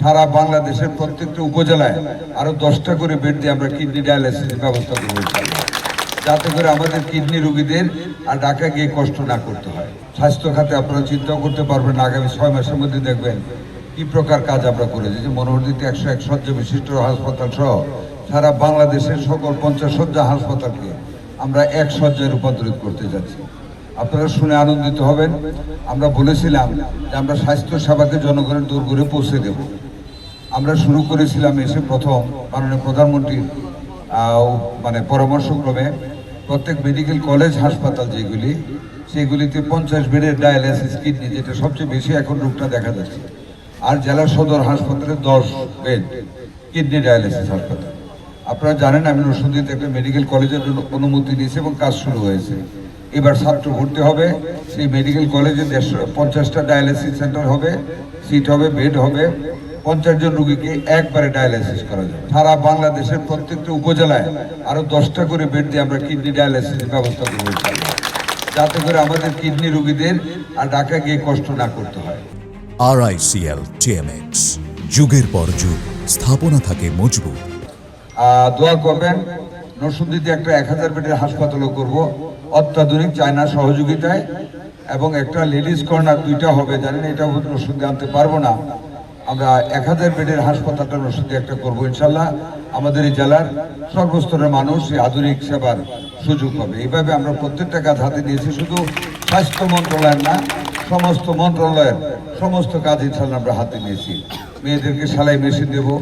সারা বাংলাদেশের প্রত্যেকটা উপজেলায় আরো 10টা করে বেড দিয়ে আমরা কিডনি ডায়ালিসিসের ব্যবস্থা করবো, যাতে করে আমাদের কিডনি রোগীদের আর ঢাকা গিয়ে কষ্ট না করতে হয়। স্বাস্থ্য খাতে আপনারা চিন্তাও করতে পারবেন না, আগামী 6 মাসের মধ্যে দেখবেন কি প্রকার কাজ আমরা করেছি। যে মনোহরদীতে 101 শয্যা বিশিষ্ট হাসপাতাল সহ সারা বাংলাদেশের সকল 50 শয্যা হাসপাতালকে আমরা 1 শয্যায় রূপান্তরিত করতে যাচ্ছি। আপনারা শুনে আনন্দিত হবেন। আমরা বলেছিলাম যে আমরা স্বাস্থ্য সেবাকে জনগণের দোরগোড়ায় পৌঁছে দেব। আমরা শুরু করেছিলাম এসে প্রথম মাননীয় প্রধানমন্ত্রীর পরামর্শক্রমে প্রত্যেক মেডিকেল কলেজ হাসপাতাল যেগুলি সেগুলিতে 50 বেডের ডায়ালিসিস কিডনি, যেটা সবচেয়ে বেশি এখন রোগটা দেখা যাচ্ছে, আর জেলা সদর হাসপাতালে 10 বেড কিডনি ডায়ালিসিস হাসপাতাল। আপনারা জানেন আমি নরসিংদীতে একটা মেডিকেল কলেজের অনুমতি নিয়েছি এবং কাজ শুরু হয়েছে। এবার ছাত্র ভর্তি হবে, সেই মেডিকেল কলেজে 50টা ডায়ালিসিস সেন্টার হবে, সিট হবে, বেড হবে, 50 জন রোগীকে একবারে ডায়ালিসিস করা যাবে। সারা বাংলাদেশের প্রত্যেকটা উপজেলায় আরো 10টা করে বেড দিয়ে আমরা কিডনি ডায়ালিসিসের ব্যবস্থা করবো, যাতে করে আমাদের কিডনি রোগীদের আর ঢাকা গিয়ে কষ্ট না করতে হয়। RICL TMX, যুগের পর যুগ স্থাপনা থাকে মজবুত। দোয়া করবেন, নরসিংদীতে একটা 1000 বেডের হাসপাতালও করব অত্যাধুনিক চায়না সহযোগিতায়, এবং একটা লেডিস কর্নার 2টা হবে। জানেন এটা নরসিংদী আনতে পারবো না, আমরা 1000 বেডের হাসপাতালটা নরসিংদী একটা করবো ইনশাল্লাহ। আমাদের এই জেলার সর্বস্তরের মানুষ এই আধুনিক সেবার সুযোগ হবে। এইভাবে আমরা প্রত্যেকটা কাজ হাতে নিয়েছি, শুধু স্বাস্থ্য মন্ত্রণালয়ের না, সমস্ত মন্ত্রণালয়ের সমস্ত কাজ ইনশাল্লাহ আমরা হাতে নিয়েছি। মেয়েদেরকে সেলাই মেশিন দেবো,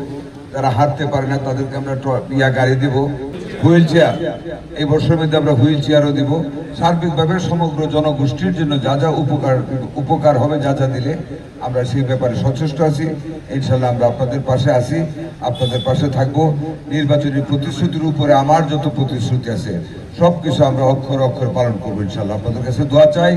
যারা হাঁটতে পারে না তাদেরকে আমরা গাড়ি দেবো, হুইল চেয়ার এই বছরের মধ্যে আমরা হুইল চেয়ারও দিব। সার্বিকভাবে সমগ্র জনগোষ্ঠীর জন্য যা যা উপকার হবে, যা যা দিলে আমরা সেই ব্যাপারে সচেষ্ট আছি। ইনশাল্লাহ আমরা আপনাদের পাশে আছি, আপনাদের পাশে থাকবো। নির্বাচনী প্রতিশ্রুতির উপরে আমার যত প্রতিশ্রুতি আছে সবকিছু আমরা অক্ষর অক্ষর পালন করবো ইনশাল্লাহ। আপনাদের কাছে দোয়া চাই।